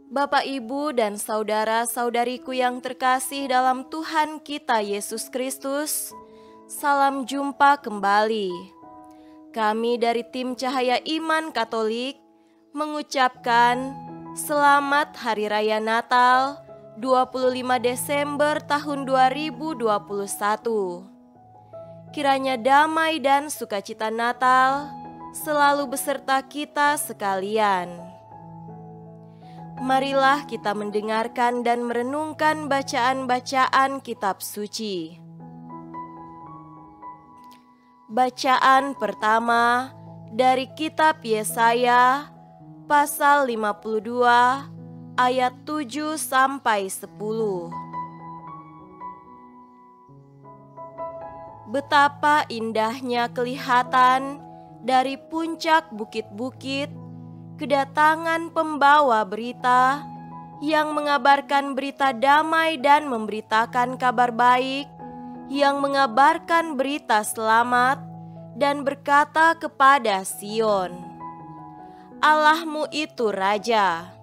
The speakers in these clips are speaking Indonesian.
Bapak, Ibu, dan saudara-saudariku yang terkasih dalam Tuhan kita Yesus Kristus, salam jumpa kembali. Kami dari tim Cahaya Iman Katolik mengucapkan Selamat Hari Raya Natal 25 Desember tahun 2021. Kiranya damai dan sukacita Natal selalu beserta kita sekalian. Marilah kita mendengarkan dan merenungkan bacaan-bacaan kitab suci. Bacaan pertama dari kitab Yesaya pasal 52 ayat 7 sampai 10. Betapa indahnya kelihatan dari puncak bukit-bukit kedatangan pembawa berita yang mengabarkan berita damai dan memberitakan kabar baik, yang mengabarkan berita selamat dan berkata kepada Sion, Allahmu itu Raja.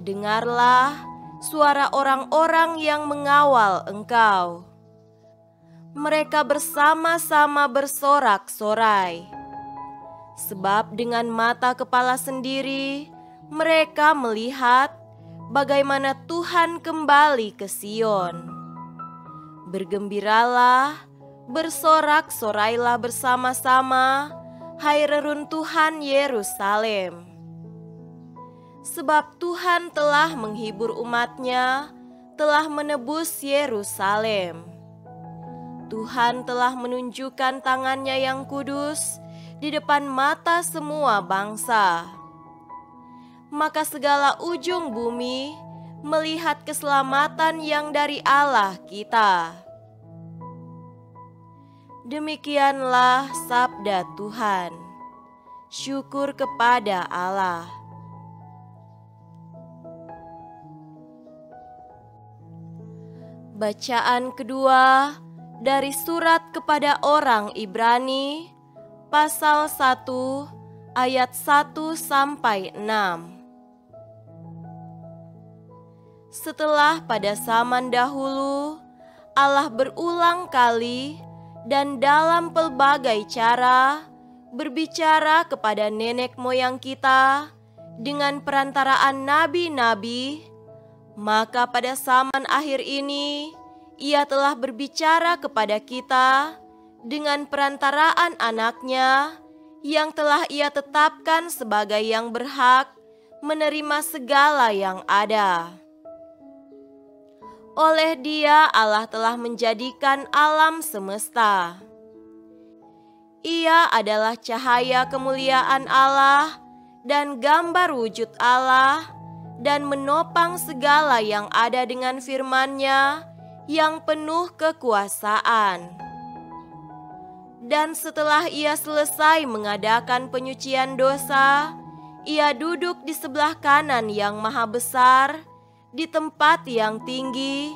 Dengarlah suara orang-orang yang mengawal engkau. Mereka bersama-sama bersorak-sorai. Sebab dengan mata kepala sendiri mereka melihat bagaimana Tuhan kembali ke Sion. Bergembiralah, bersorak-sorailah bersama-sama, hai reruntuhan Yerusalem. Sebab Tuhan telah menghibur umat-Nya, telah menebus Yerusalem. Tuhan telah menunjukkan tangan-Nya yang kudus di depan mata semua bangsa. Maka segala ujung bumi melihat keselamatan yang dari Allah kita. Demikianlah sabda Tuhan. Syukur kepada Allah. Bacaan kedua dari surat kepada orang Ibrani pasal 1 ayat 1 sampai 6. Setelah pada zaman dahulu Allah berulang kali dan dalam pelbagai cara berbicara kepada nenek moyang kita dengan perantaraan nabi-nabi, maka pada zaman akhir ini Ia telah berbicara kepada kita dengan perantaraan anaknya yang telah Ia tetapkan sebagai yang berhak menerima segala yang ada. Oleh Dia Allah telah menjadikan alam semesta. Ia adalah cahaya kemuliaan Allah dan gambar wujud Allah dan menopang segala yang ada dengan firman-Nya yang penuh kekuasaan. Dan setelah Ia selesai mengadakan penyucian dosa, Ia duduk di sebelah kanan yang maha besar, di tempat yang tinggi,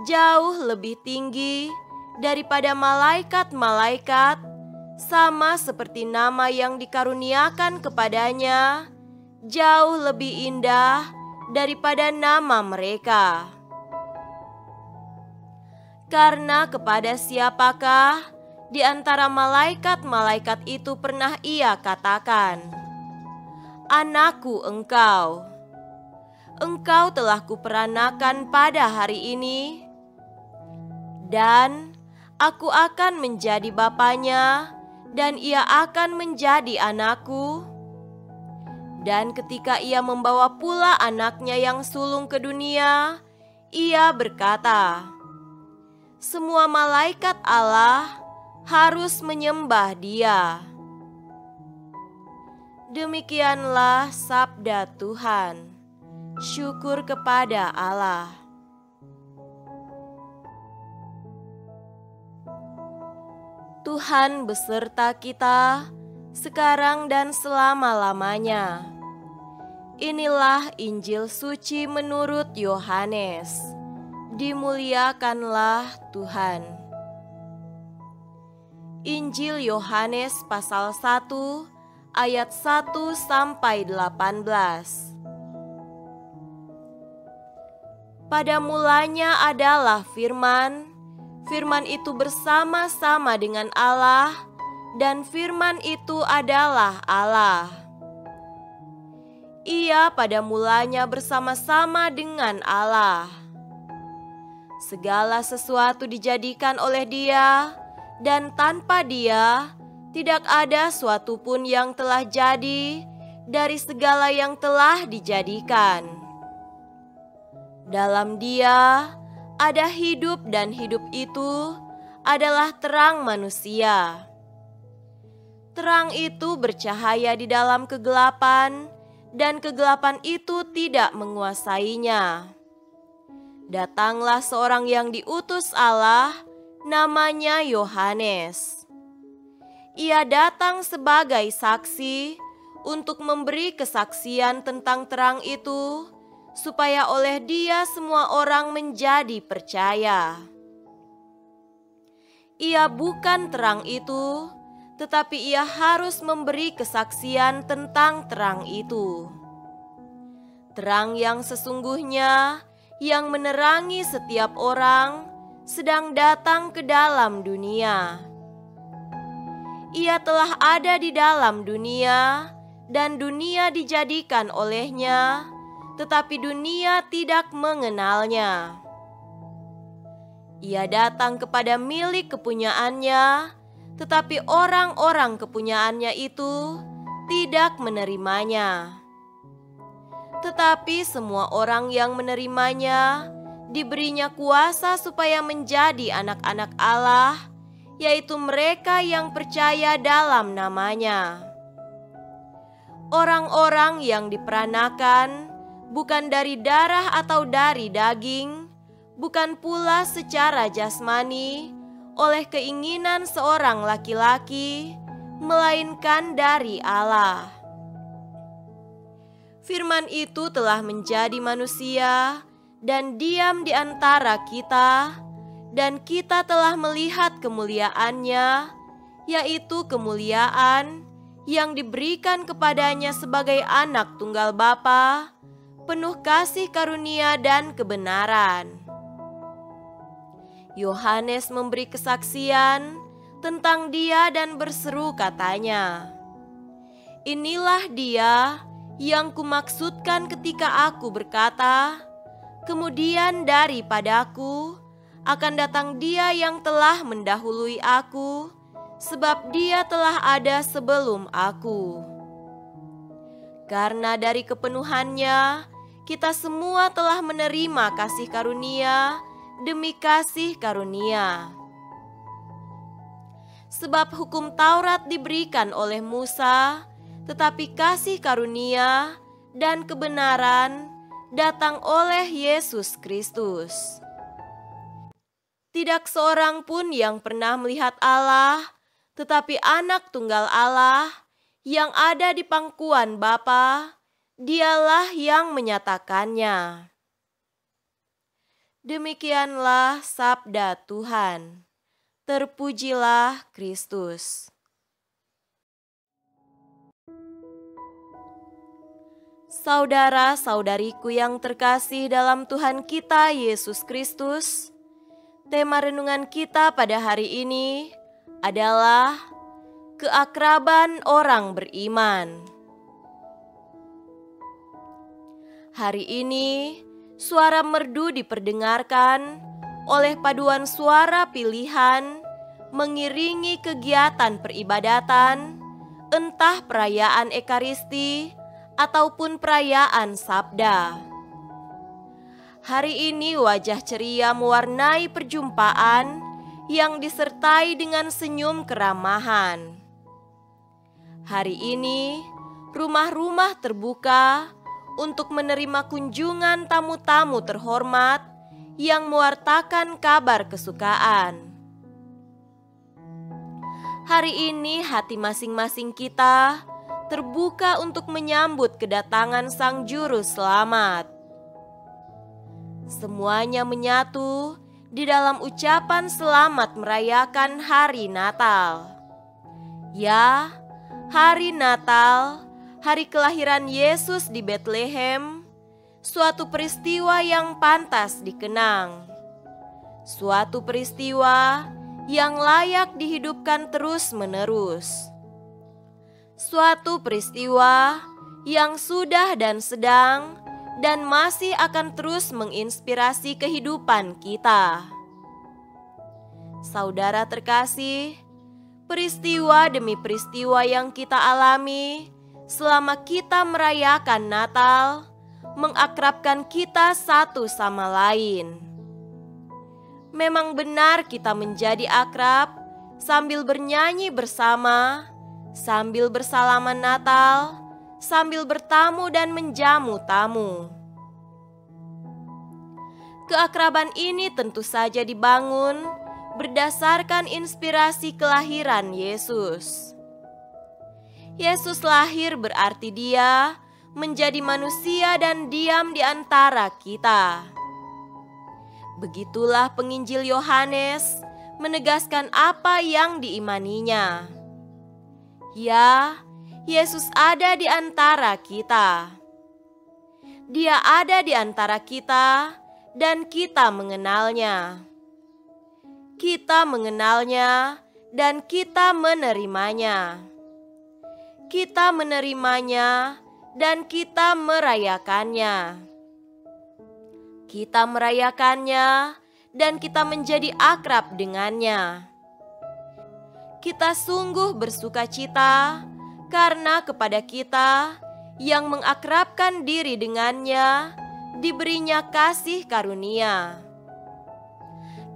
jauh lebih tinggi daripada malaikat-malaikat, sama seperti nama yang dikaruniakan kepadanya, jauh lebih indah daripada nama mereka. Karena kepada siapakah di antara malaikat-malaikat itu pernah Ia katakan, Anakku engkau, engkau telah kuperanakan pada hari ini, dan aku akan menjadi bapanya, dan ia akan menjadi anakku. Dan ketika Ia membawa pula anaknya yang sulung ke dunia, Ia berkata, semua malaikat Allah harus menyembah Dia. Demikianlah sabda Tuhan. Syukur kepada Allah. Tuhan beserta kita sekarang dan selama-lamanya. Inilah Injil suci menurut Yohanes. Dimuliakanlah Tuhan. Injil Yohanes pasal 1 ayat 1 sampai 18. Pada mulanya adalah Firman, Firman itu bersama-sama dengan Allah, dan Firman itu adalah Allah. Ia pada mulanya bersama-sama dengan Allah. Segala sesuatu dijadikan oleh Dia, dan tanpa Dia tidak ada suatu pun yang telah jadi dari segala yang telah dijadikan. Dalam Dia ada hidup, dan hidup itu adalah terang manusia. Terang itu bercahaya di dalam kegelapan, dan kegelapan itu tidak menguasainya. Datanglah seorang yang diutus Allah, namanya Yohanes. Ia datang sebagai saksi untuk memberi kesaksian tentang terang itu, supaya oleh Dia semua orang menjadi percaya. Ia bukan terang itu, tetapi Ia harus memberi kesaksian tentang terang itu. Terang yang sesungguhnya, yang menerangi setiap orang, sedang datang ke dalam dunia. Ia telah ada di dalam dunia, dan dunia dijadikan olehnya, tetapi dunia tidak mengenalnya. Ia datang kepada milik kepunyaannya, tetapi orang-orang kepunyaannya itu tidak menerimanya. Tetapi semua orang yang menerimanya diberinya kuasa supaya menjadi anak-anak Allah, yaitu mereka yang percaya dalam namanya. Orang-orang yang diperanakan bukan dari darah atau dari daging, bukan pula secara jasmani oleh keinginan seorang laki-laki, melainkan dari Allah. Firman itu telah menjadi manusia dan diam di antara kita, dan kita telah melihat kemuliaannya, yaitu kemuliaan yang diberikan kepadanya sebagai anak tunggal Bapa, penuh kasih karunia dan kebenaran. Yohanes memberi kesaksian tentang Dia dan berseru katanya, "Inilah Dia yang kumaksudkan ketika aku berkata, kemudian daripadaku akan datang Dia yang telah mendahului aku, sebab Dia telah ada sebelum aku." Karena dari kepenuhannya, kita semua telah menerima kasih karunia demi kasih karunia. Sebab hukum Taurat diberikan oleh Musa, tetapi kasih karunia dan kebenaran datang oleh Yesus Kristus. Tidak seorang pun yang pernah melihat Allah, tetapi anak tunggal Allah yang ada di pangkuan Bapa, Dialah yang menyatakannya. Demikianlah sabda Tuhan. Terpujilah Kristus. Saudara-saudariku yang terkasih dalam Tuhan kita Yesus Kristus, tema renungan kita pada hari ini adalah keakraban orang beriman. Hari ini, suara merdu diperdengarkan oleh paduan suara pilihan mengiringi kegiatan peribadatan, entah perayaan Ekaristi ataupun perayaan Sabda. Hari ini wajah ceria mewarnai perjumpaan yang disertai dengan senyum keramahan. Hari ini rumah-rumah terbuka untuk menerima kunjungan tamu-tamu terhormat yang mewartakan kabar kesukaan. Hari ini hati masing-masing kita terbuka untuk menyambut kedatangan Sang Juru Selamat. Semuanya menyatu di dalam ucapan selamat merayakan hari Natal. Ya, hari Natal, hari kelahiran Yesus di Betlehem, suatu peristiwa yang pantas dikenang, suatu peristiwa yang layak dihidupkan terus-menerus, suatu peristiwa yang sudah dan sedang dan masih akan terus menginspirasi kehidupan kita. Saudara terkasih, peristiwa demi peristiwa yang kita alami selama kita merayakan Natal mengakrabkan kita satu sama lain. Memang benar kita menjadi akrab sambil bernyanyi bersama, sambil bersalaman Natal, sambil bertamu dan menjamu tamu. Keakraban ini tentu saja dibangun berdasarkan inspirasi kelahiran Yesus. Yesus lahir berarti Dia menjadi manusia dan diam di antara kita. Begitulah penginjil Yohanes menegaskan apa yang diimaninya. Ya, Yesus ada di antara kita. Dia ada di antara kita dan kita mengenalnya. Kita mengenalnya dan kita menerimanya. Kita menerimanya dan kita merayakannya. Kita merayakannya dan kita menjadi akrab dengannya. Kita sungguh bersuka cita karena kepada kita yang mengakrabkan diri dengannya diberinya kasih karunia.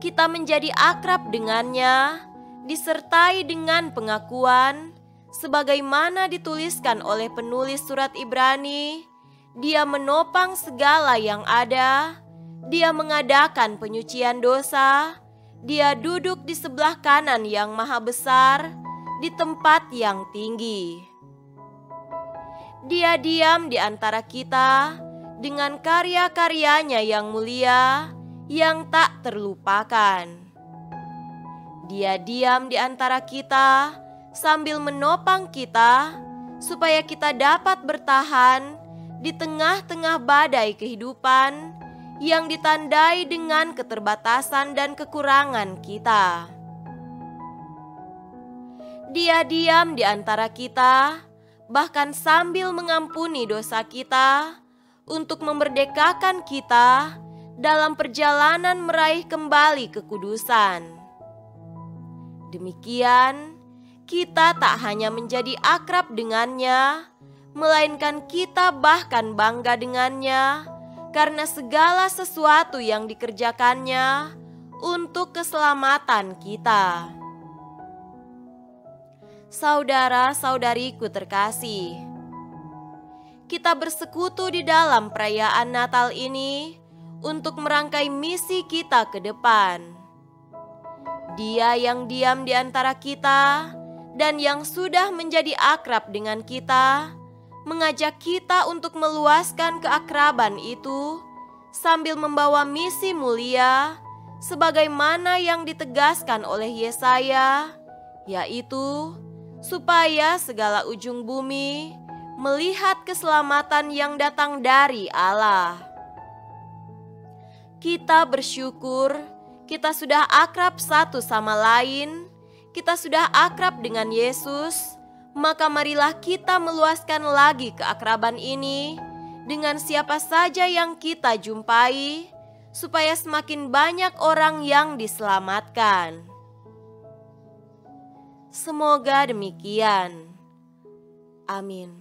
Kita menjadi akrab dengannya disertai dengan pengakuan sebagaimana dituliskan oleh penulis surat Ibrani. Dia menopang segala yang ada, Dia mengadakan penyucian dosa, Dia duduk di sebelah kanan yang maha besar, di tempat yang tinggi. Dia diam di antara kita dengan karya-karyanya yang mulia, yang tak terlupakan. Dia diam di antara kita sambil menopang kita, supaya kita dapat bertahan di tengah-tengah badai kehidupan yang ditandai dengan keterbatasan dan kekurangan kita. Dia diam di antara kita, bahkan sambil mengampuni dosa kita, untuk memerdekakan kita dalam perjalanan meraih kembali kekudusan. Demikian, kita tak hanya menjadi akrab dengannya, melainkan kita bahkan bangga dengannya karena segala sesuatu yang dikerjakannya untuk keselamatan kita. Saudara-saudariku terkasih, kita bersekutu di dalam perayaan Natal ini untuk merangkai misi kita ke depan. Dia yang diam di antara kita dan yang sudah menjadi akrab dengan kita, mengajak kita untuk meluaskan keakraban itu sambil membawa misi mulia sebagaimana yang ditegaskan oleh Yesaya, yaitu supaya segala ujung bumi melihat keselamatan yang datang dari Allah. Kita bersyukur kita sudah akrab satu sama lain, kita sudah akrab dengan Yesus. Maka marilah kita meluaskan lagi keakraban ini dengan siapa saja yang kita jumpai, supaya semakin banyak orang yang diselamatkan. Semoga demikian. Amin.